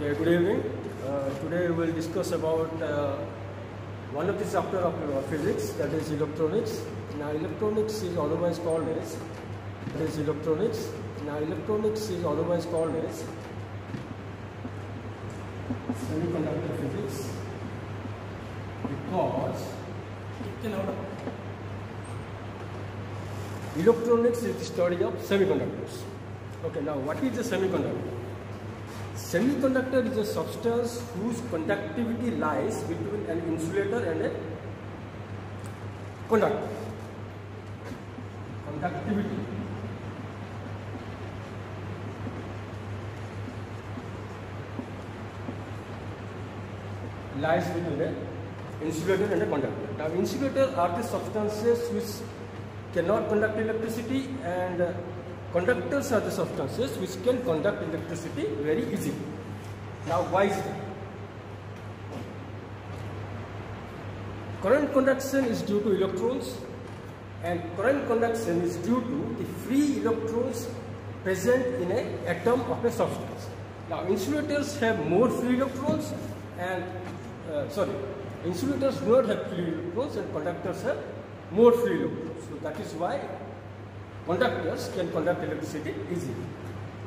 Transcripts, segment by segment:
Okay, good evening. Today we will discuss about one of the chapter of physics, that is electronics. Now electronics is otherwise called as semiconductor physics, because electronics is the study of semiconductors. Okay, now what is a semiconductor? Semiconductor is a substance whose conductivity lies between an insulator and a conductor. Conductivity lies between an insulator and a conductor. Now, insulators are the substances which cannot conduct electricity, and conductors are the substances which can conduct electricity very easily. Now, why is that? Current conduction is due to electrons, and current conduction is due to the free electrons present in an atom of a substance. Now, insulators have more free electrons, and insulators do not have free electrons, and conductors have more free electrons. So that is why conductors can conduct electricity easily.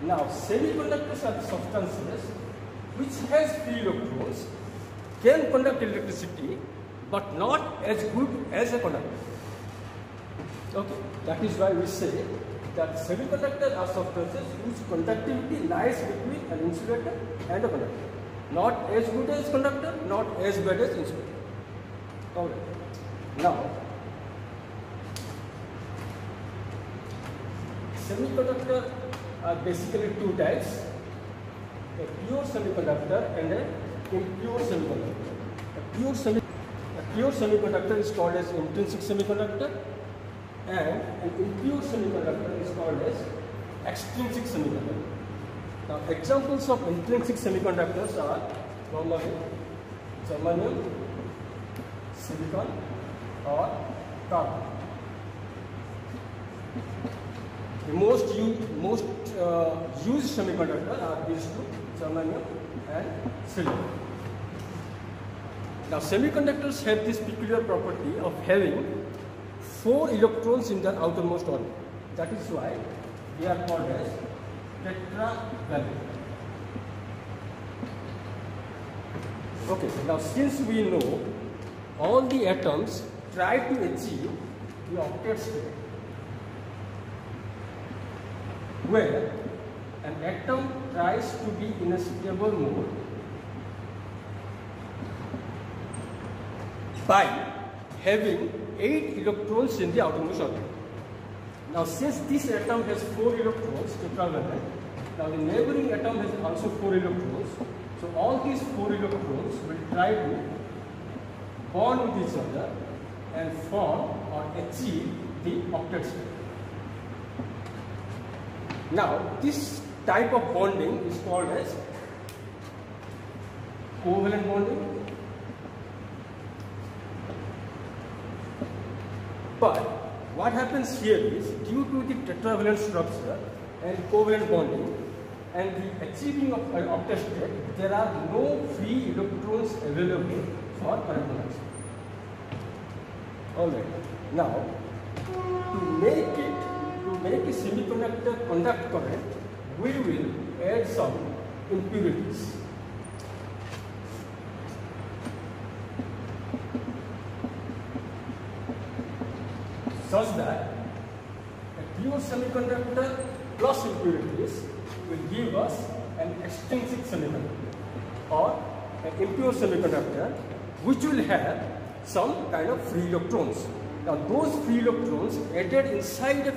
Now, semiconductors are the substances which has free electrons, can conduct electricity, but not as good as a conductor. Okay, that is why we say that semiconductors are substances whose conductivity lies between an insulator and a conductor. Not as good as conductor, not as bad as insulator. Alright. Now, semiconductors are basically two types: a pure semiconductor and a impure semiconductor. A pure semiconductor is called as intrinsic semiconductor, and an impure semiconductor is called as extrinsic semiconductor. Now, examples of intrinsic semiconductors are normally germanium, silicon, or carbon. The most used semiconductors are these two, germanium and silicon. Now, semiconductors have this peculiar property of having 4 electrons in their outermost orbit. That is why they are called as tetravalent. Okay, now since we know all the atoms try to achieve the octet state, where an atom tries to be in a stable mode by having 8 electrons in the outermost orbit. Now, since this atom has 4 electrons, tetravalent, now the neighboring atom has also 4 electrons. So, all these 4 electrons will try to bond with each other and form or achieve the octet state. Now, this type of bonding is called as covalent bonding. But what happens here is, due to the tetravalent structure and covalent bonding and the achieving of an octet state, there are no free electrons available for current conduction. Alright. Now, to make a semiconductor conduct current, we will add some impurities. Such that a pure semiconductor plus impurities will give us an extrinsic semiconductor, or an impure semiconductor which will have some kind of free electrons. Now, those free electrons added inside a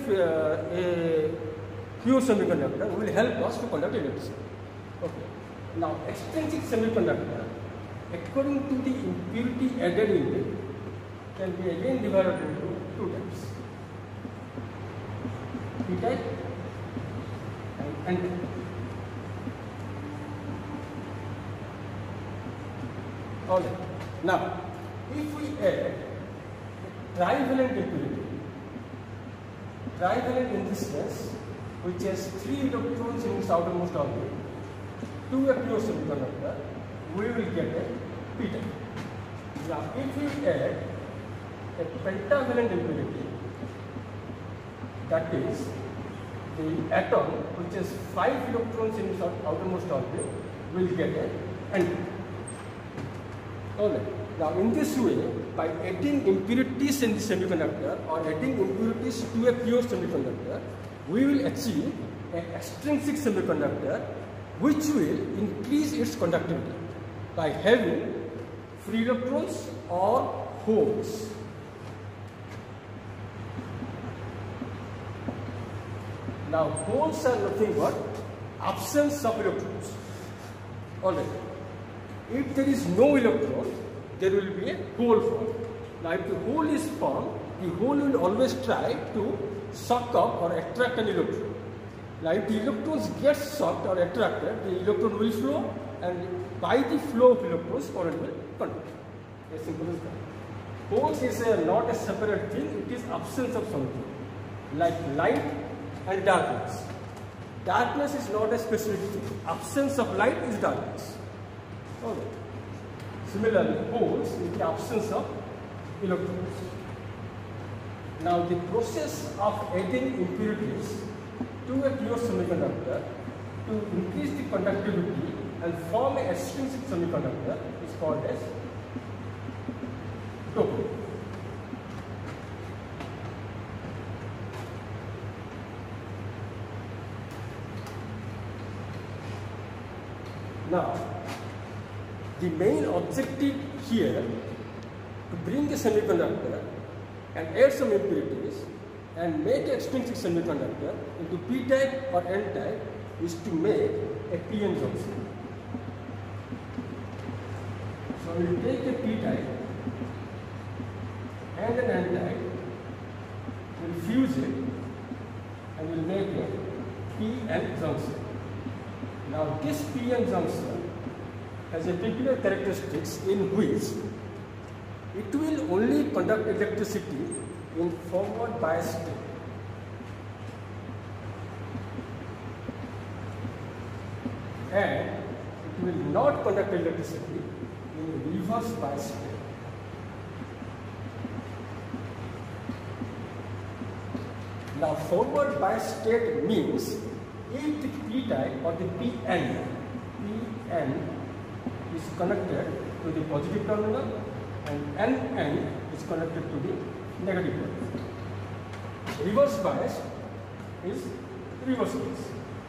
pure semiconductor will help us to conduct electricity. Okay. Now, extrinsic semiconductor, according to the impurity added in it, can be again divided into 2 types: P-type and N-type. Alright. Now, if we add trivalent impurity, trivalent in this sense, which has 3 electrons in its outermost orbit, to a pure semiconductor, we will get a p-type. Now, if we add a pentavalent impurity, that is the atom which has 5 electrons in its outermost orbit, will get a n. Alright. Now, in this way, by adding impurities in the semiconductor or adding impurities to a pure semiconductor, we will achieve an extrinsic semiconductor which will increase its conductivity by having free electrons or holes. Now, holes are nothing but absence of electrons. Alright. If there is no electron, there will be a hole formed. Now, if the hole is formed, the hole will always try to suck up or attract an electron. Now, if the electrons get sucked or attracted, the electron will flow, and by the flow of electrons, current will conduct. As simple as that. Holes is not a separate thing, it is absence of something, like light and darkness. Darkness is not a specific thing. Absence of light is darkness. Okay. Similarly, holes is the absence of electrons. Now, the process of adding impurities to a pure semiconductor to increase the conductivity and form a extrinsic semiconductor is called as doping. Now, the main objective here to bring a semiconductor and add some impurities and make an extrinsic semiconductor into p-type or n-type is to make a p-n junction. So we will take a p-type and an n-type, we will fuse it and we will make a p-n junction. Now, this p-n junction has a peculiar characteristics in which it will only conduct electricity in forward bias state. And it will not conduct electricity in reverse bias state. Now, forward bias state means if the p-type or the p-n is connected to the positive terminal and n is connected to the negative terminal. Reverse bias is reverse case.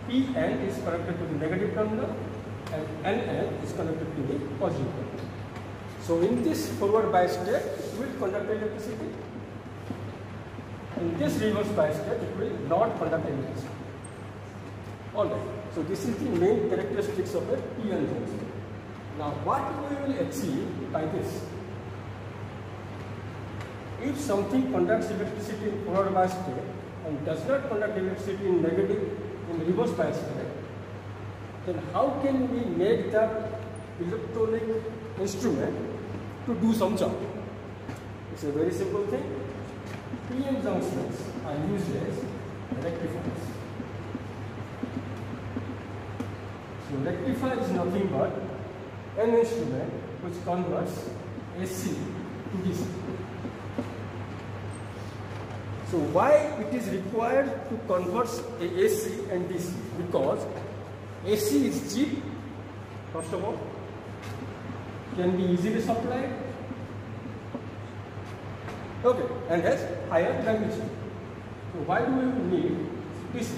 Pn is connected to the negative terminal and Nn is connected to the positive terminal. So, in this forward bias state, it will conduct electricity. In this reverse bias state, it will not conduct electricity. Alright, so this is the main characteristics of a p-n junction. Now, what we will achieve by this? If something conducts electricity in forward bias state and does not conduct electricity in reverse bias state, then how can we make that electronic instrument to do some job? It's a very simple thing. p-n junctions are used as rectifiers. So, rectifier is nothing but an instrument which converts AC to DC. So, why it is required to convert AC and DC? Because AC is cheap, first of all, can be easily supplied, okay, and has higher magnitude. So, why do we need DC?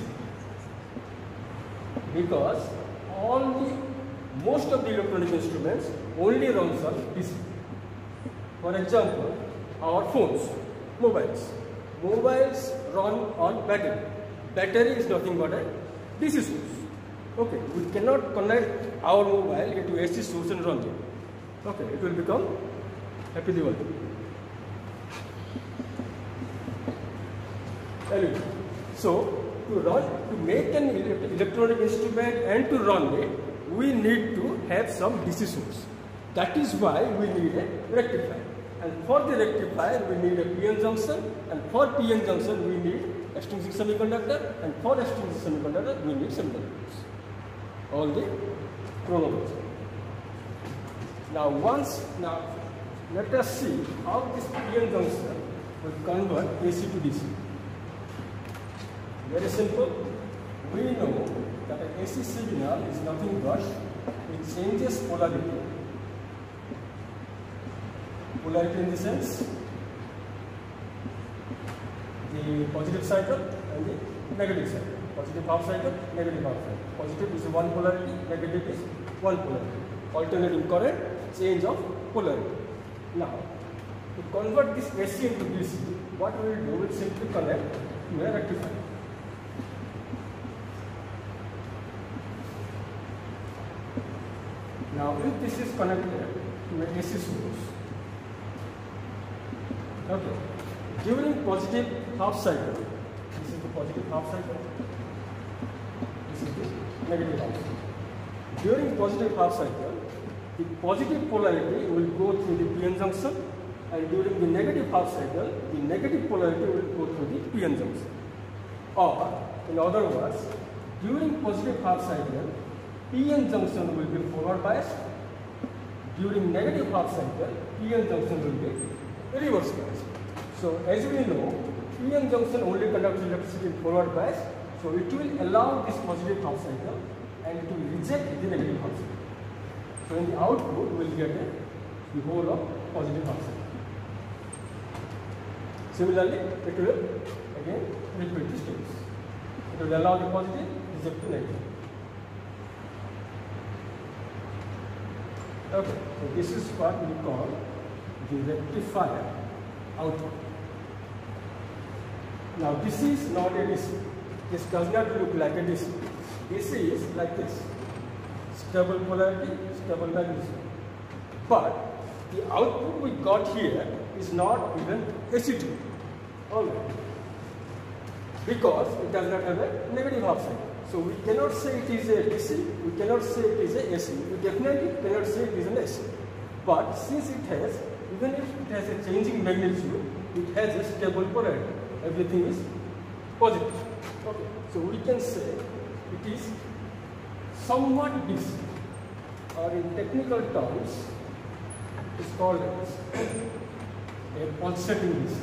Because most of the electronic instruments only runs on DC. For example, our phones, mobiles. Mobiles run on battery. Battery is nothing but a DC source. Okay, we cannot connect our mobile into AC source and run it. Okay, it will become happily working. Anyway, so to make an electronic instrument and to run it, we need to have some DC source. That is why we need a rectifier. And for the rectifier, we need a p-n junction, and for p-n junction, we need extrinsic semiconductor, and for extrinsic semiconductor, we need semiconductors. All the chronology. Now let us see how this PN junction will convert AC to DC. Very simple. We know that an AC signal is nothing but it changes polarity. Polarity in the sense the positive cycle and the negative cycle. Positive half cycle, negative half cycle. Positive is one polarity, negative is one polarity. Alternating current, change of polarity. Now, to convert this AC into DC, what we will do, we will simply connect to a rectifier. Now, if this is connected to a AC source, okay, during positive half cycle, this is the positive half cycle, this is the negative half cycle. During positive half cycle, the positive polarity will go through the PN junction, and during the negative half cycle, the negative polarity will go through the PN junction. Or, in other words, during positive half cycle, PN junction will be forward biased. During negative half cycle, PN junction will be reverse biased. So, as we know, PN junction only conducts electricity in forward bias, so it will allow this positive half cycle and it will reject the negative half cycle. So, in the output, we will get the whole of positive half cycle. Similarly, it will again repeat the steps. It will allow the positive, reject the negative. Okay, so this is what we call the rectifier output. Now, this is not a DC. This does not look like a DC. DC is like this: stable polarity, stable magnitude. But the output we got here is not even AC2. Alright. Because it does not have a negative half cycle. So we cannot say it is a DC, we cannot say it is a AC. We definitely cannot say it is an AC. But since it has, even if it has a changing magnitude, it has a stable polarity. Everything is positive. Okay. So we can say it is somewhat DC, or in technical terms, it is called as a pulsating DC.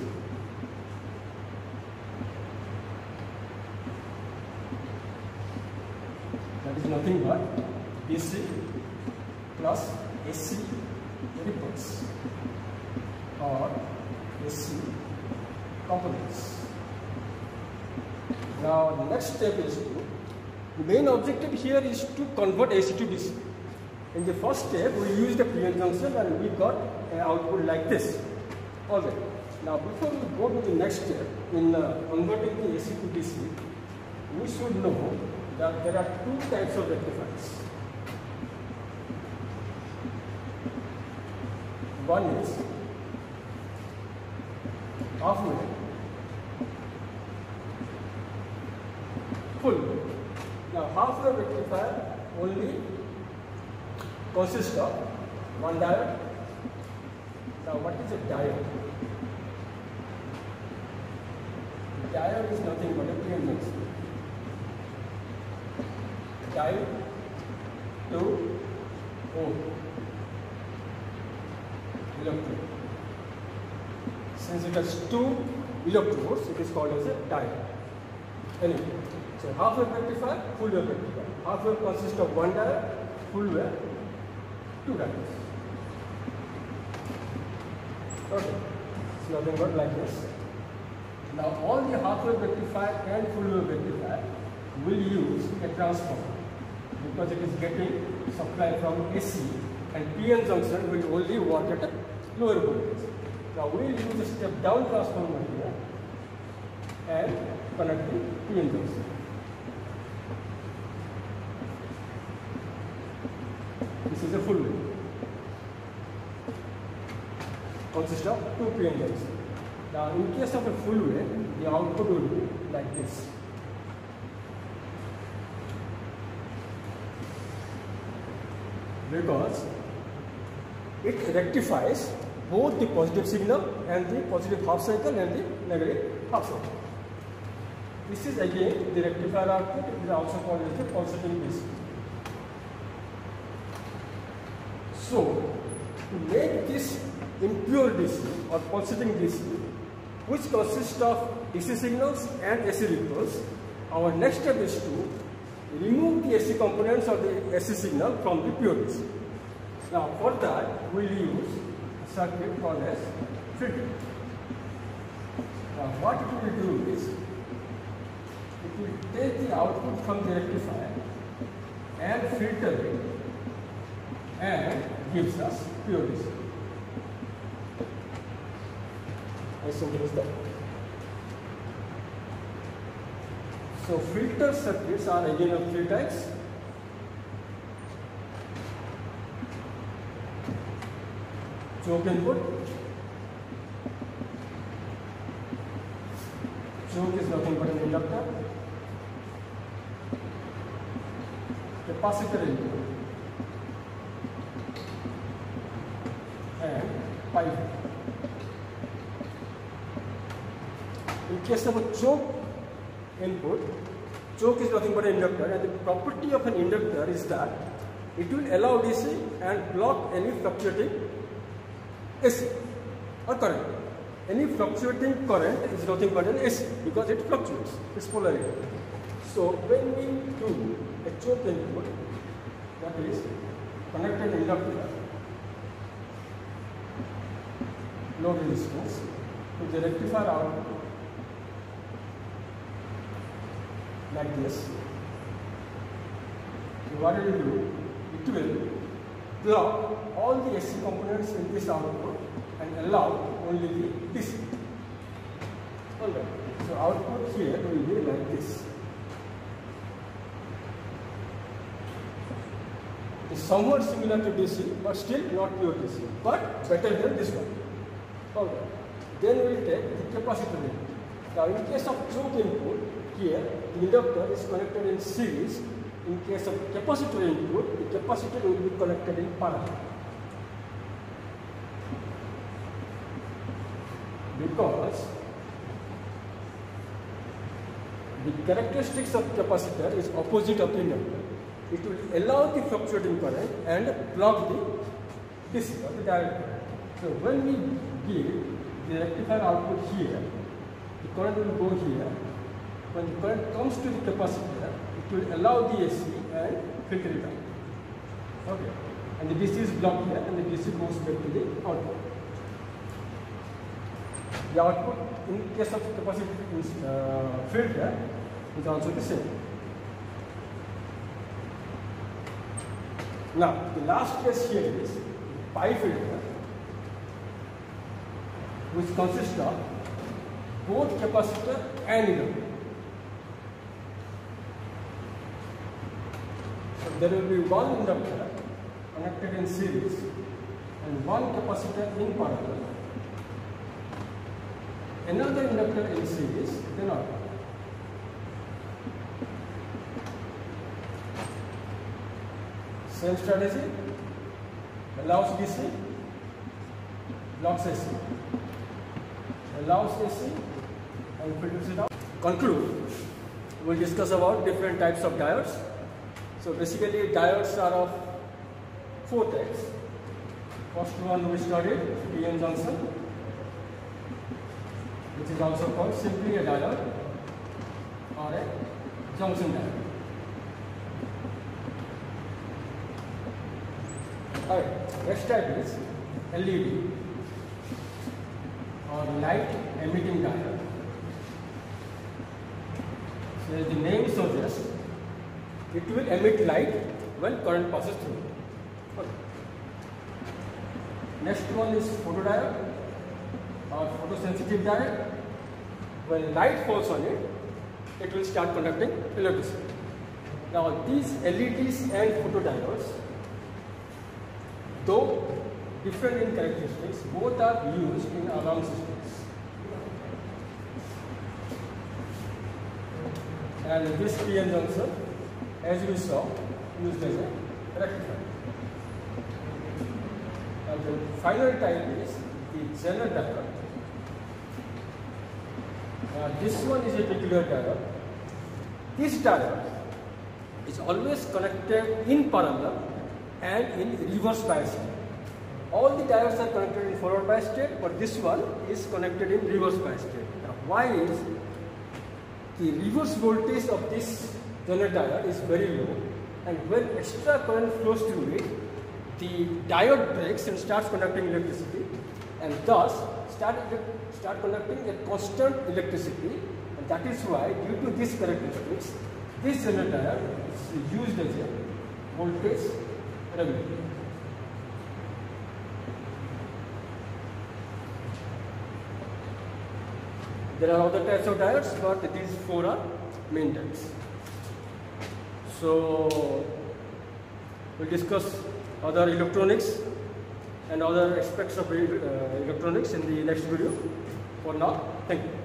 That is nothing but DC plus AC ripples or AC components. Now the next step is the main objective here is to convert AC to DC. In the first step, we used the PN junction and we got an output like this. Alright. Now before we go to the next step in converting the AC to DC, we should know that there are two types of rectifiers. One is half wave, full wave. Now half wave rectifier only consists of one diode. Now what is a diode? Diode is nothing but a PN junction. Diode to O electrode. Since it has two electrodes, it is called as a diode. Anyway, so half wave rectifier, full wave rectifier. Half wave consists of one diode, full wave, two diodes. Okay, it's nothing but like this. Now all the half wave rectifier and full wave rectifier will use a transformer, because it is getting supply from AC and PN junction will only work at a lower voltage. Now we will use a step down transformer here and connect the PN junction. This is a full wave. Consists of two PN junctions. Now in case of a full wave, the output will be like this. Because it rectifies both the positive signal and the positive half cycle and the negative half cycle. This is again the rectifier output. It is also called as the pulsating DC. So, to make this impure DC or pulsating DC, which consists of DC signals and AC ripples, our next step is to remove the AC components of the AC signal from the pure DC. Now, for that, we will use a circuit called as filter. Now, what it will do is, it will take the output from the rectifier and filter it and gives us pure DC. As simple as that. So filter circuits are again of three types. Choke input. Choke is nothing but an inductor. Capacitor input. And pipe. In case of a choke input, choke is nothing but an inductor, and the property of an inductor is that it will allow DC and block any fluctuating AC or current. Any fluctuating current is nothing but an AC because it fluctuates, its polarity. So when we do a choke input, that is connected inductor, load resistance to the rectifier output like this. So what it will do? It will block all the AC components in this output and allow only the DC. Alright. So output here will be like this. It's somewhat similar to DC, but still not pure DC, but better than this one. Alright. Then we will take the capacitor input. Now in case of choke input, here the inductor is connected in series. In case of capacitor input, the capacitor will be connected in parallel. Because the characteristics of capacitor is opposite of the inductor. It will allow the fluctuating current and block the DC or the direct current. So when we give the rectifier output here, the current will go here. When the current comes to the capacitor, it will allow the AC and filter it out. Okay. And the DC is blocked here, and the DC goes back to the output. The output in case of capacitor filter is also the same. Now, the last case here is pi filter, which consists of both capacitor and inductor. So there will be one inductor connected in series and one capacitor in parallel. Another inductor in series, then not. Same strategy, allows DC, blocks AC, allows AC and filters it out. Conclude, we'll discuss about different types of diodes. So basically diodes are of four types. First one we studied, PN junction, which is also called simply a diode or a junction diode. Alright, next type is LED or light emitting diode. So as the name suggests, it will emit light when current passes through. Okay. Next one is photodiode or photosensitive diode. When light falls on it, it will start conducting electricity. Now these LEDs and photodiodes, though different in characteristics, both are used in alarm systems. And this PN junction, as we saw, used as a rectifier. And the final type is the Zener diode. This one is a peculiar diode. This diode is always connected in parallel and in reverse bias. all the diodes are connected in forward bias state, but this one is connected in reverse bias state. Now, why is the reverse voltage of this generator diode is very low, and when extra current flows through it, the diode breaks and starts conducting electricity, and thus start conducting a constant electricity, and that is why, due to these characteristics, this generator diode is used as a voltage regulator. There are other types of diodes, but these four are main types. So we'll discuss other electronics and other aspects of electronics in the next video. For now, thank you.